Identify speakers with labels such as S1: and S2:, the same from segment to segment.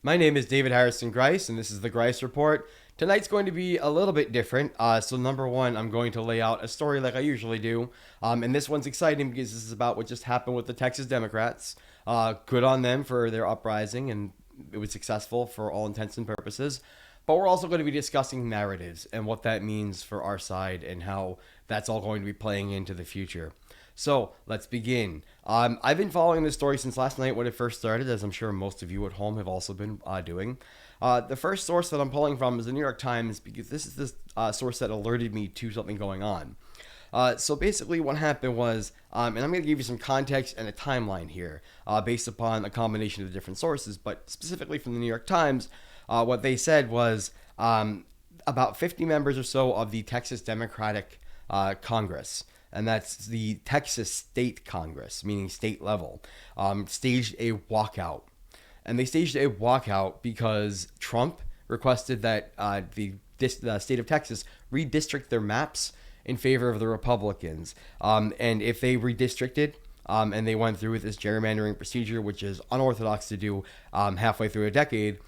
S1: My name is David Harrison Greis, and this is the Greis Report. Tonight's going to be a little bit different. So number one, I'm going to lay out a story like I usually do. And this one's exciting because this is about what just happened with the Texas Democrats. Good on them for their uprising, and it was successful for all intents and purposes. But we're also going to be discussing narratives and what that means for our side and how that's all going to be playing into the future. So let's begin. I've been following this story since last night when it first started, as I'm sure most of you at home have also been doing. The first source that I'm pulling from is the New York Times because this is the source that alerted me to something going on. So basically what happened was, and I'm going to give you some context and a timeline here based upon a combination of different sources, but specifically from the New York Times, what they said was about 50 members or so of the Texas Democratic Congress, and that's the Texas State Congress, meaning state level, staged a walkout. And they staged a walkout because Trump requested that the state of Texas redistrict their maps in favor of the Republicans. And if they redistricted and they went through with this gerrymandering procedure, which is unorthodox to do halfway through a decade,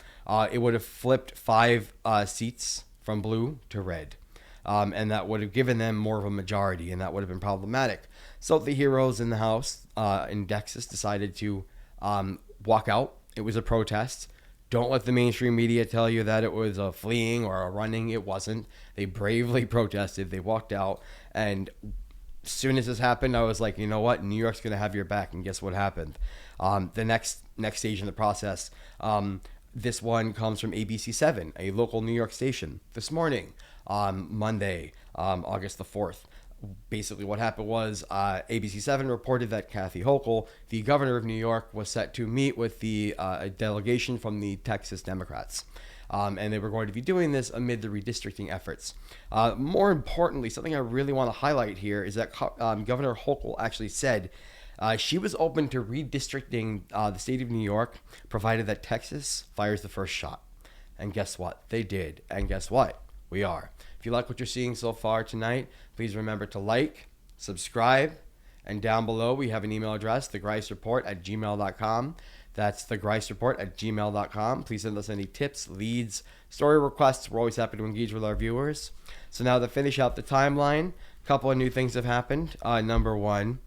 S1: it would have flipped 5 seats from blue to red. And that would have given them more of a majority, and that would have been problematic. So the heroes in the House in Texas decided to walk out. It was a protest. Don't let the mainstream media tell you that it was a fleeing or a running. It wasn't. They bravely protested. They walked out. And as soon as this happened, I was like, you know what? New York's going to have your back. And guess what happened? The next stage in the process, this one comes from ABC7, a local New York station, this morning, Monday, August the 4th. Basically what happened was ABC7 reported that Kathy Hochul, the governor of New York, was set to meet with the delegation from the Texas Democrats. And they were going to be doing this amid the redistricting efforts. More importantly, something I really want to highlight here is that Governor Hochul actually said she was open to redistricting the state of New York, provided that Texas fires the first shot. And guess what? They did. And guess what? We are. If you like what you're seeing so far tonight, please remember to like, subscribe, and down below we have an email address, thegreisreport@gmail.com. That's thegreisreport@gmail.com. Please send us any tips, leads, story requests. We're always happy to engage with our viewers. So now to finish out the timeline, a couple of new things have happened. Number one,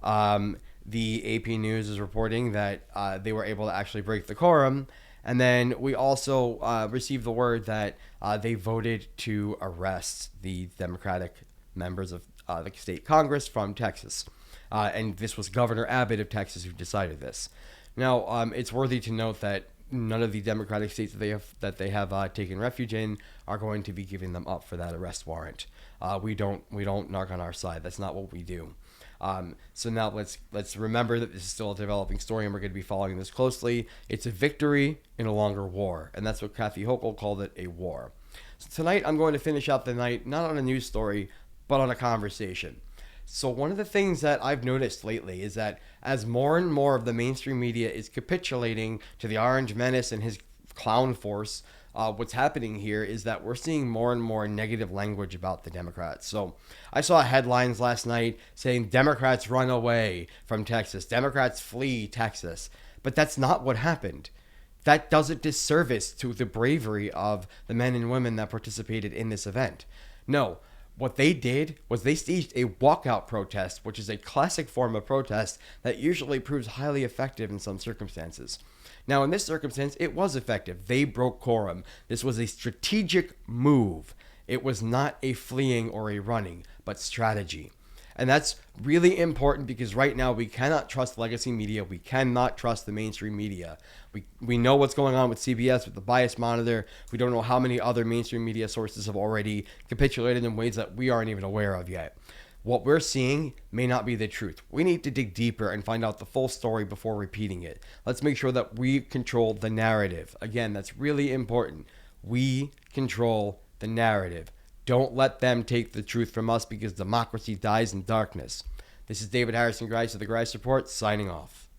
S1: the AP News is reporting that they were able to actually break the quorum. And then we also received the word that they voted to arrest the Democratic members of the state Congress from Texas. And this was Governor Abbott of Texas who decided this. Now, it's worthy to note that none of the Democratic states that they have taken refuge in are going to be giving them up for that arrest warrant. We don't knock on our side. That's not what we do. So now let's remember that this is still a developing story, and we're going to be following this closely. It's a victory in a longer war, and that's what Kathy Hochul called it, a war. So tonight I'm going to finish out the night not on a news story, but on a conversation. So one of the things that I've noticed lately is that as more and more of the mainstream media is capitulating to the Orange Menace and his clown force, what's happening here is that we're seeing more and more negative language about the Democrats. So I saw headlines last night saying Democrats run away from Texas, Democrats flee Texas, but that's not what happened. That does a disservice to the bravery of the men and women that participated in this event. No, what they did was they staged a walkout protest, which is a classic form of protest that usually proves highly effective in some circumstances. Now, in this circumstance, it was effective. They broke quorum. This was a strategic move. It was not a fleeing or a running, but strategy. And that's really important because right now we cannot trust legacy media. We cannot trust the mainstream media. We know what's going on with CBS, with the bias monitor. We don't know how many other mainstream media sources have already capitulated in ways that we aren't even aware of yet. What we're seeing may not be the truth. We need to dig deeper and find out the full story before repeating it. Let's make sure that we control the narrative. Again, that's really important. We control the narrative. Don't let them take the truth from us because democracy dies in darkness. This is David Harrison Greis of the Greis Report, signing off.